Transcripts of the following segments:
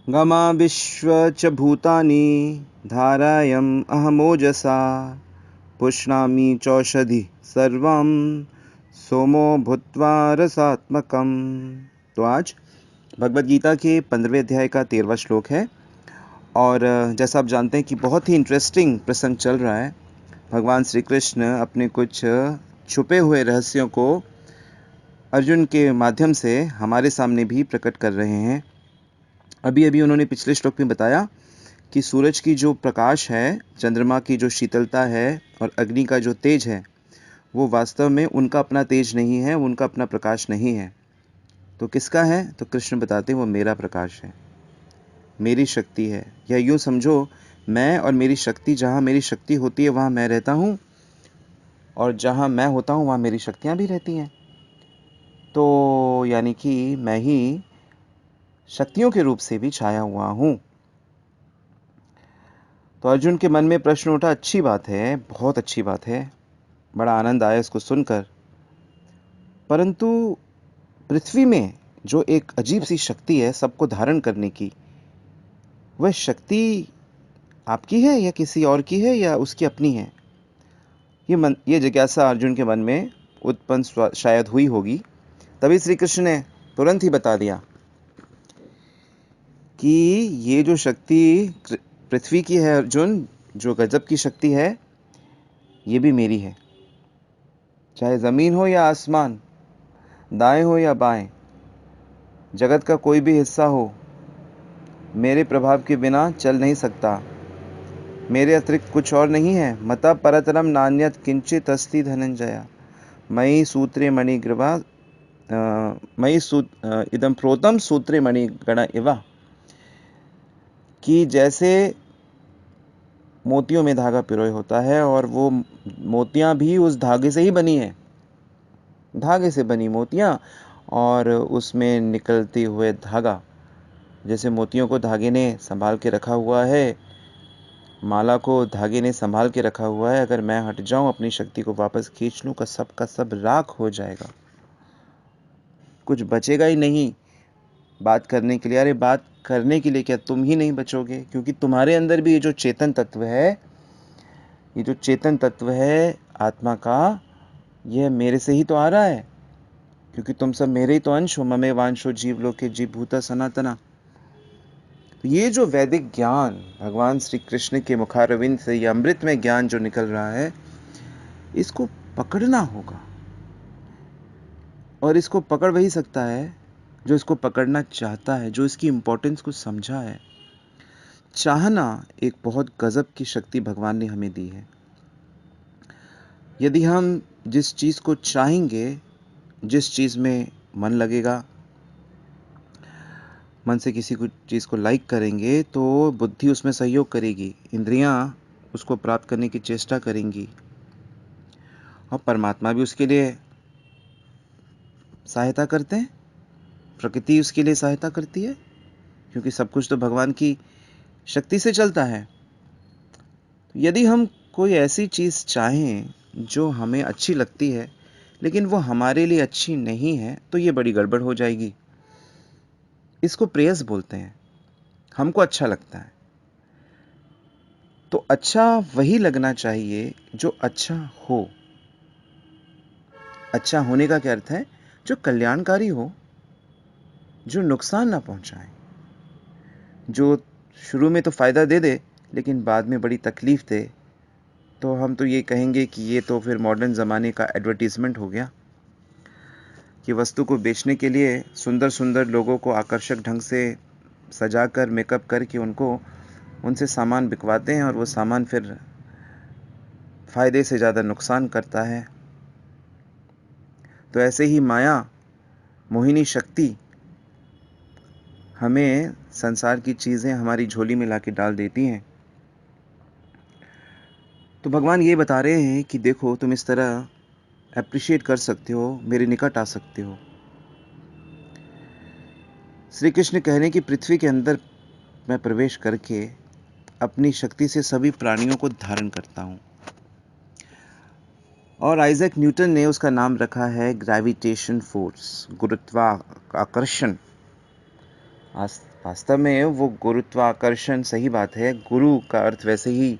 गमा विश्व च भूतानि धारयम् अहमोजसा पुष्णामि चौषधि सर्वं सोमो भूत्वा रसात्मकम्। तो आज भगवद गीता के 15वें अध्याय का 13वां श्लोक है। और जैसा आप जानते हैं कि बहुत ही इंटरेस्टिंग प्रसंग चल रहा है। भगवान श्री कृष्ण अपने कुछ छुपे हुए रहस्यों को अर्जुन के माध्यम से हमारे सामने भी प्रकट कर रहे हैं। अभी अभी उन्होंने पिछले श्लोक में बताया कि सूरज की जो प्रकाश है, चंद्रमा की जो शीतलता है और अग्नि का जो तेज है, वो वास्तव में उनका अपना तेज नहीं है, उनका अपना प्रकाश नहीं है। तो किसका है? तो कृष्ण बताते हैं वो मेरा प्रकाश है, मेरी शक्ति है। या यूँ समझो, मैं और मेरी शक्ति, जहाँ मेरी शक्ति होती है वहाँ मैं रहता हूँ, और जहाँ मैं होता हूँ वहाँ मेरी शक्तियाँ भी रहती हैं। तो यानी कि मैं ही शक्तियों के रूप से भी छाया हुआ हूँ। तो अर्जुन के मन में प्रश्न उठा, अच्छी बात है, बहुत अच्छी बात है, बड़ा आनंद आया इसको सुनकर। परंतु पृथ्वी में जो एक अजीब सी शक्ति है सबको धारण करने की, वह शक्ति आपकी है या किसी और की है या उसकी अपनी है? ये जिज्ञासा अर्जुन के मन में उत्पन्न शायद हुई होगी। तभी श्री कृष्ण ने तुरंत ही बता दिया कि ये जो शक्ति पृथ्वी की है अर्जुन, जो गजब की शक्ति है, ये भी मेरी है। चाहे ज़मीन हो या आसमान, दाएं हो या बाएं, जगत का कोई भी हिस्सा हो, मेरे प्रभाव के बिना चल नहीं सकता। मेरे अतिरिक्त कुछ और नहीं है। मता परतरम नान्यत किंचित अस्ति धनंजया मयि सूत्रे मणिग्रीवा इदम प्रोतम सूत्रे मणिगण इवा। कि जैसे मोतियों में धागा पिरोए होता है और वो मोतियां भी उस धागे से ही बनी है, धागे से बनी मोतियां, और उसमें निकलते हुए धागा, जैसे मोतियों को धागे ने संभाल के रखा हुआ है, माला को धागे ने संभाल के रखा हुआ है, अगर मैं हट जाऊं, अपनी शक्ति को वापस खींच लूं, का सब राख हो जाएगा, कुछ बचेगा ही नहीं बात करने के लिए। अरे बात करने के लिए क्या, तुम ही नहीं बचोगे, क्योंकि तुम्हारे अंदर भी ये जो चेतन तत्व है, ये जो चेतन तत्व है आत्मा का, यह मेरे से ही तो आ रहा है, क्योंकि तुम सब मेरे ही तो अंश हो। ममे वांशो जीव लोके जीव भूता सनातना। तो ये जो वैदिक ज्ञान भगवान श्री कृष्ण के मुखारविंद से, ये अमृत में ज्ञान जो निकल रहा है, इसको पकड़ना होगा। और इसको पकड़ वही सकता है जो इसको पकड़ना चाहता है, जो इसकी इम्पोर्टेंस को समझा है। चाहना एक बहुत गजब की शक्ति भगवान ने हमें दी है। यदि हम जिस चीज़ को चाहेंगे, जिस चीज़ में मन लगेगा, मन से किसी को चीज़ को लाइक करेंगे, तो बुद्धि उसमें सहयोग करेगी, इंद्रियां उसको प्राप्त करने की चेष्टा करेंगी, और परमात्मा भी उसके लिए सहायता करते हैं, प्रकृति उसके लिए सहायता करती है, क्योंकि सब कुछ तो भगवान की शक्ति से चलता है। यदि हम कोई ऐसी चीज़ चाहें जो हमें अच्छी लगती है, लेकिन वो हमारे लिए अच्छी नहीं है, तो ये बड़ी गड़बड़ हो जाएगी। इसको प्रेयस बोलते हैं। हमको अच्छा लगता है, तो अच्छा वही लगना चाहिए जो अच्छा हो। अच्छा होने का क्या अर्थ है? जो कल्याणकारी हो, जो नुकसान ना पहुंचाए, जो शुरू में तो फ़ायदा दे दे लेकिन बाद में बड़ी तकलीफ़ दे। तो हम तो ये कहेंगे कि ये तो फिर मॉडर्न ज़माने का एडवर्टीज़मेंट हो गया, कि वस्तु को बेचने के लिए सुंदर सुंदर लोगों को आकर्षक ढंग से सजाकर, मेकअप करके उनसे सामान बिकवाते हैं, और वो सामान फिर फ़ायदे से ज़्यादा नुकसान करता है। तो ऐसे ही माया, मोहिनी शक्ति हमें संसार की चीज़ें हमारी झोली में लाके डाल देती हैं। तो भगवान ये बता रहे हैं कि देखो, तुम इस तरह अप्रिशिएट कर सकते हो, मेरे निकट आ सकते हो। श्री कृष्ण कह रहे हैं कि पृथ्वी के अंदर मैं प्रवेश करके अपनी शक्ति से सभी प्राणियों को धारण करता हूँ। और आइजैक न्यूटन ने उसका नाम रखा है ग्रेविटेशन फोर्स, गुरुत्वाकर्षण। वास्तव में वो गुरुत्वाकर्षण, सही बात है, गुरु का अर्थ वैसे ही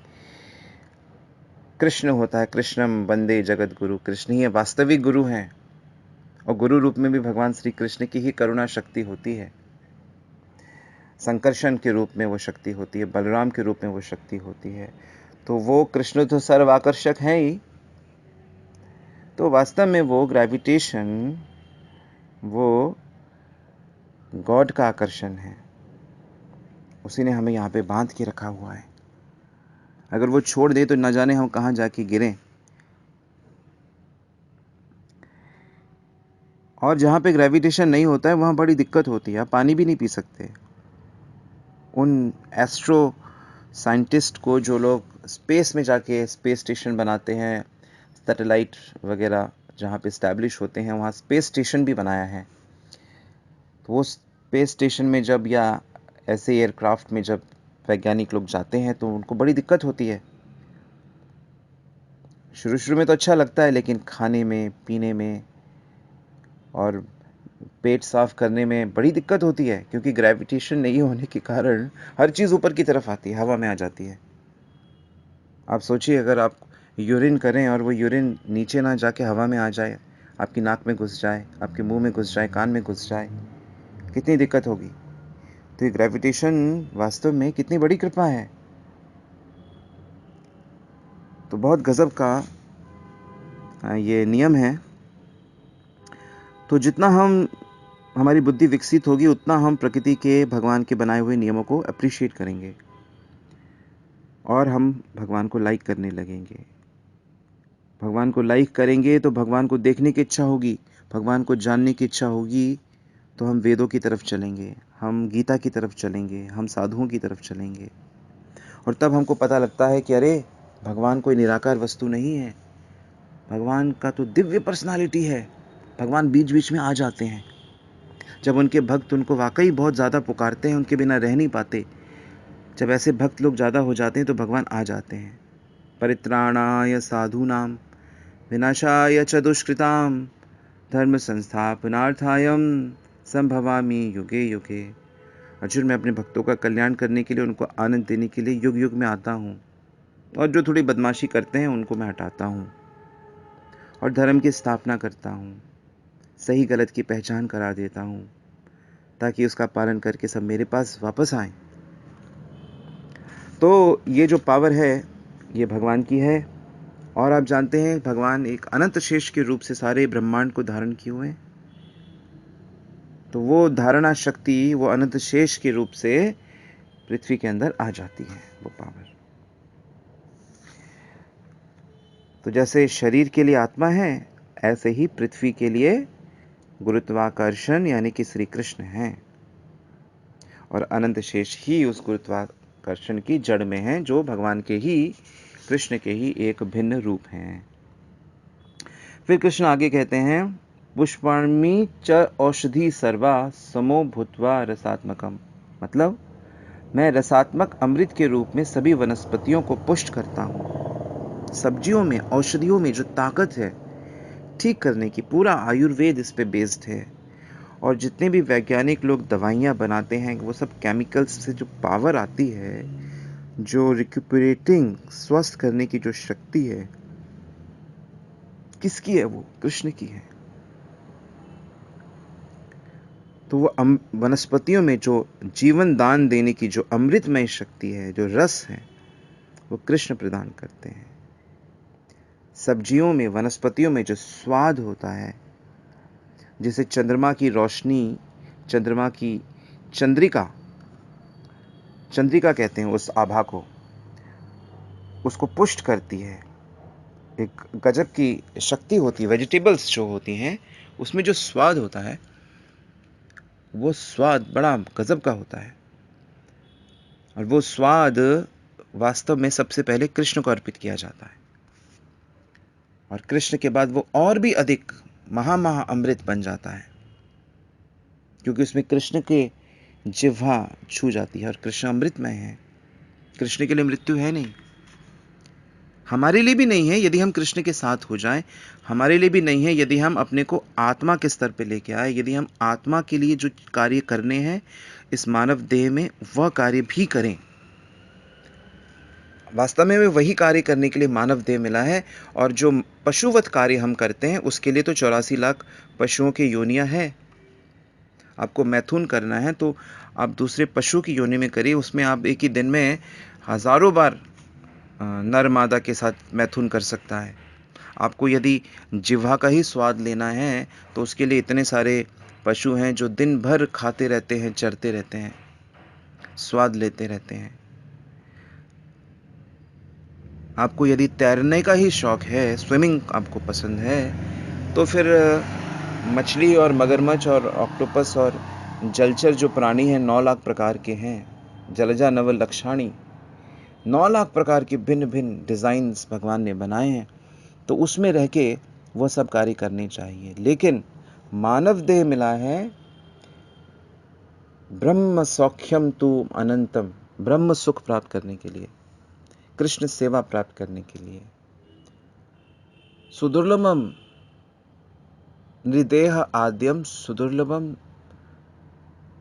कृष्ण होता है। कृष्णम वंदे जगत गुरु, कृष्ण ही वास्तविक गुरु हैं। और गुरु रूप में भी भगवान श्री कृष्ण की ही करुणा शक्ति होती है। संकर्षण के रूप में वो शक्ति होती है, बलराम के रूप में वो शक्ति होती है। तो वो कृष्ण तो सर्व आकर्षक है ही। तो वास्तव में वो ग्रेविटेशन, वो गॉड का आकर्षण है। उसी ने हमें यहाँ पे बांध के रखा हुआ है। अगर वो छोड़ दे तो न जाने हम कहाँ जाके गिरें। और जहाँ पे ग्रेविटेशन नहीं होता है वहाँ बड़ी दिक्कत होती है, आप पानी भी नहीं पी सकते। उन एस्ट्रो साइंटिस्ट को, जो लोग स्पेस में जाके स्पेस स्टेशन बनाते हैं, सैटेलाइट वगैरह जहाँ पे इस्टेब्लिश होते हैं, वहाँ स्पेस स्टेशन भी बनाया है। तो वो स्पेस स्टेशन में जब, या ऐसे एयरक्राफ्ट में जब वैज्ञानिक लोग जाते हैं तो उनको बड़ी दिक्कत होती है। शुरू में तो अच्छा लगता है, लेकिन खाने में, पीने में और पेट साफ करने में बड़ी दिक्कत होती है, क्योंकि ग्रेविटेशन नहीं होने के कारण हर चीज़ ऊपर की तरफ आती है, हवा में आ जाती है। आप सोचिए, अगर आप यूरिन करें और वो यूरिन नीचे ना जाके हवा में आ जाए, आपकी नाक में घुस जाए, आपके मुंह में घुस जाए, कान में घुस जाए, कितनी दिक्कत होगी। तो ये ग्रेविटेशन वास्तव में कितनी बड़ी कृपा है। तो बहुत गजब का ये नियम है। तो जितना हमारी बुद्धि विकसित होगी, उतना हम प्रकृति के, भगवान के बनाए हुए नियमों को अप्रिशिएट करेंगे और हम भगवान को लाइक करने लगेंगे। भगवान को लाइक करेंगे तो भगवान को देखने की इच्छा होगी, भगवान को जानने की इच्छा होगी, तो हम वेदों की तरफ चलेंगे, हम गीता की तरफ चलेंगे, हम साधुओं की तरफ चलेंगे। और तब हमको पता लगता है कि अरे, भगवान कोई निराकार वस्तु नहीं है, भगवान का तो दिव्य पर्सनालिटी है। भगवान बीच बीच में आ जाते हैं। जब उनके भक्त उनको वाकई बहुत ज़्यादा पुकारते हैं, उनके बिना रह नहीं पाते, जब ऐसे भक्त लोग ज़्यादा हो जाते हैं तो भगवान आ जाते हैं। परित्राणाय साधूनां विनाशाय च दुष्कृतां धर्म संस्थापनार्थायम संभवामि युगे युगे। अर्जुन, मैं अपने भक्तों का कल्याण करने के लिए, उनको आनंद देने के लिए युग युग में आता हूँ, और जो थोड़ी बदमाशी करते हैं उनको मैं हटाता हूँ और धर्म की स्थापना करता हूँ, सही गलत की पहचान करा देता हूँ, ताकि उसका पालन करके सब मेरे पास वापस आएं। तो ये जो पावर है ये भगवान की है। और आप जानते हैं, भगवान एक अनंत शेष के रूप से सारे ब्रह्मांड को धारण किए हुए हैं। तो वो धारणा शक्ति, वो अनंत शेष के रूप से पृथ्वी के अंदर आ जाती है, वो पावर। तो जैसे शरीर के लिए आत्मा है, ऐसे ही पृथ्वी के लिए गुरुत्वाकर्षण यानी कि श्री कृष्ण है। और अनंत शेष ही उस गुरुत्वाकर्षण की जड़ में है, जो भगवान के ही, कृष्ण के ही एक भिन्न रूप हैं। फिर कृष्ण आगे कहते हैं, पुष्पाणि च औषधि सर्वा समो भूत्वा रसात्मकम। मतलब, मैं रसात्मक अमृत के रूप में सभी वनस्पतियों को पुष्ट करता हूँ। सब्जियों में, औषधियों में जो ताकत है ठीक करने की, पूरा आयुर्वेद इस पे बेस्ड है। और जितने भी वैज्ञानिक लोग दवाइयाँ बनाते हैं, वो सब केमिकल्स से जो पावर आती है, जो रिक्यूपरेटिंग, स्वस्थ करने की जो शक्ति है, किसकी है? वो कृष्ण की है। तो वो वनस्पतियों में जो जीवन दान देने की जो अमृतमय शक्ति है, जो रस है, वो कृष्ण प्रदान करते हैं। सब्जियों में, वनस्पतियों में जो स्वाद होता है, जिसे चंद्रमा की रोशनी, चंद्रमा की चंद्रिका, चंद्रिका कहते हैं उस आभा को, उसको पुष्ट करती है। एक गजब की शक्ति होती है। वेजिटेबल्स जो होती हैं, उसमें जो स्वाद होता है, वो स्वाद बड़ा गजब का होता है। और वो स्वाद वास्तव में सबसे पहले कृष्ण को अर्पित किया जाता है, और कृष्ण के बाद वो और भी अधिक महा अमृत बन जाता है, क्योंकि उसमें कृष्ण के जिह्वा छू जाती है, और कृष्ण अमृतमय है। कृष्ण के लिए मृत्यु है नहीं। हमारे लिए भी नहीं है यदि हम कृष्ण के साथ हो जाएं, हमारे लिए भी नहीं है यदि हम अपने को आत्मा के स्तर पे लेके आए, यदि हम आत्मा के लिए जो कार्य करने हैं इस मानव देह में वह कार्य भी करें। वास्तव में वही कार्य करने के लिए मानव देह मिला है, और जो पशुवत कार्य हम करते हैं उसके लिए तो 84 लाख पशुओं की योनियां हैं। आपको मैथुन करना है तो आप दूसरे पशु की योनि में करिए, उसमें आप एक ही दिन में हजारों बार नर मादा के साथ मैथुन कर सकता है। आपको यदि जिह्वा का ही स्वाद लेना है तो उसके लिए इतने सारे पशु हैं जो दिन भर खाते रहते हैं, चरते रहते हैं, स्वाद लेते रहते हैं। आपको यदि तैरने का ही शौक है, स्विमिंग आपको पसंद है, तो फिर मछली और मगरमच्छ और ऑक्टोपस और जलचर जो प्राणी हैं 9 लाख प्रकार के हैं, जलजा नव लक्षाणी, 9 लाख प्रकार के भिन्न भिन्न डिज़ाइंस भगवान ने बनाए हैं, तो उसमें रह के वह सब कार्य करने चाहिए। लेकिन मानव देह मिला है ब्रह्म सौख्यम तु अनंतम, ब्रह्म सुख प्राप्त करने के लिए, कृष्ण सेवा प्राप्त करने के लिए। सुदुर्लभम नृदेह आद्यम, सुदुर्लभम,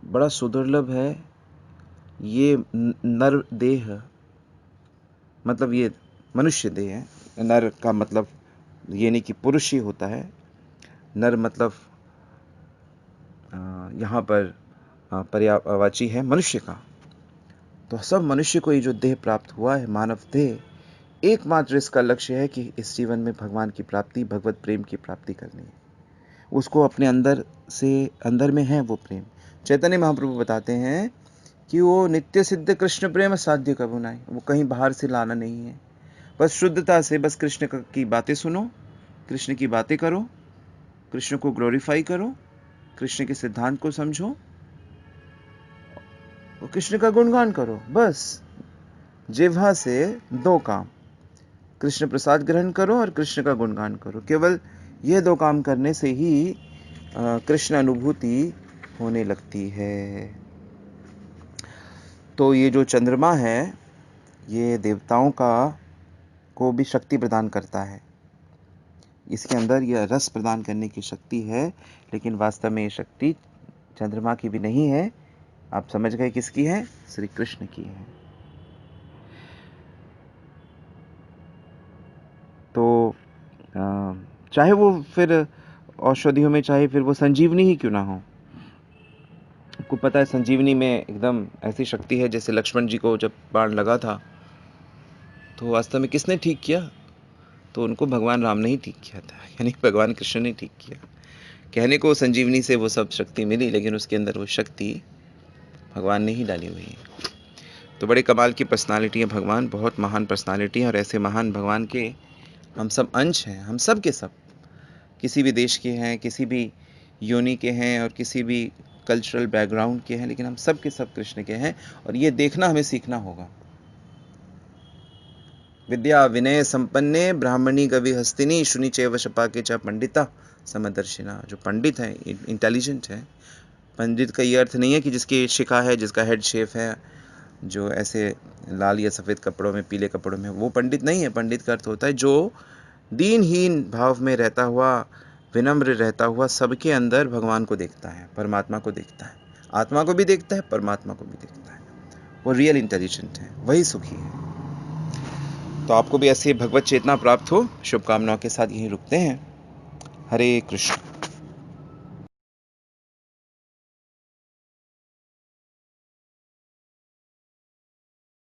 बड़ा सुदुर्लभ है ये नर देह, मतलब ये मनुष्य देह है। नर का मतलब ये नहीं कि पुरुष ही होता है, नर मतलब यहाँ पर पर्यायवाची है मनुष्य का। तो सब मनुष्य को ये जो देह प्राप्त हुआ है, मानव देह, एकमात्र इसका लक्ष्य है कि इस जीवन में भगवान की प्राप्ति, भगवत प्रेम की प्राप्ति करनी है। उसको अपने अंदर से, अंदर में है वो प्रेम। चैतन्य महाप्रभु बताते हैं कि वो नित्य सिद्ध कृष्ण प्रेम साध्य कबू नहीं, वो कहीं बाहर से लाना नहीं है। बस शुद्धता से बस कृष्ण की बातें सुनो, कृष्ण की बातें करो, कृष्ण को ग्लोरीफाई करो, कृष्ण के सिद्धांत को समझो और कृष्ण का गुणगान करो। बस जिह्वा से 2 काम, कृष्ण प्रसाद ग्रहण करो और कृष्ण का गुणगान करो। केवल ये 2 काम करने से ही कृष्ण अनुभूति होने लगती है। तो ये जो चंद्रमा है ये देवताओं को भी शक्ति प्रदान करता है, इसके अंदर यह रस प्रदान करने की शक्ति है, लेकिन वास्तव में ये शक्ति चंद्रमा की भी नहीं है। आप समझ गए किसकी है? श्री कृष्ण की है। तो चाहे वो फिर औषधियों में, चाहे फिर वो संजीवनी ही क्यों ना हो। आपको पता है संजीवनी में एकदम ऐसी शक्ति है, जैसे लक्ष्मण जी को जब बाण लगा था तो वास्तव में किसने ठीक किया? तो उनको भगवान राम ने ही ठीक किया था, यानी भगवान कृष्ण ने ठीक किया। कहने को संजीवनी से वो सब शक्ति मिली, लेकिन उसके अंदर वो शक्ति भगवान ने ही डाली हुई है। तो बड़े कमाल की पर्सनालिटी है भगवान, बहुत महान पर्सनालिटी है, और ऐसे महान भगवान के हम सब अंश हैं। हम सब के सब किसी भी देश के हैं, किसी भी योनि के हैं और किसी भी कल्चरल बैकग्राउंड के हैं, लेकिन हम सब के सब कृष्ण के हैं, और ये देखना हमें सीखना होगा। विद्या विनय संपन्ने ब्राह्मणी गवि हस्तिनी शुनि चैव शपाके च पंडिता समदर्शिना। जो पंडित है, इंटेलिजेंट है। पंडित का ये अर्थ नहीं है कि जिसकी शिखा है, जिसका हेड शेफ है, जो ऐसे लाल या सफ़ेद कपड़ों में, पीले कपड़ों में, वो पंडित नहीं है। पंडित का अर्थ होता है जो दीनहीन भाव में रहता हुआ, विनम्र रहता हुआ, सबके अंदर भगवान को देखता है, परमात्मा को देखता है, आत्मा को भी देखता है, परमात्मा को भी देखता है। वो रियल इंटेलिजेंट है, वही सुखी है। तो आपको भी ऐसी भगवत चेतना प्राप्त हो, शुभकामनाओं के साथ यहीं रुकते हैं। हरे कृष्ण।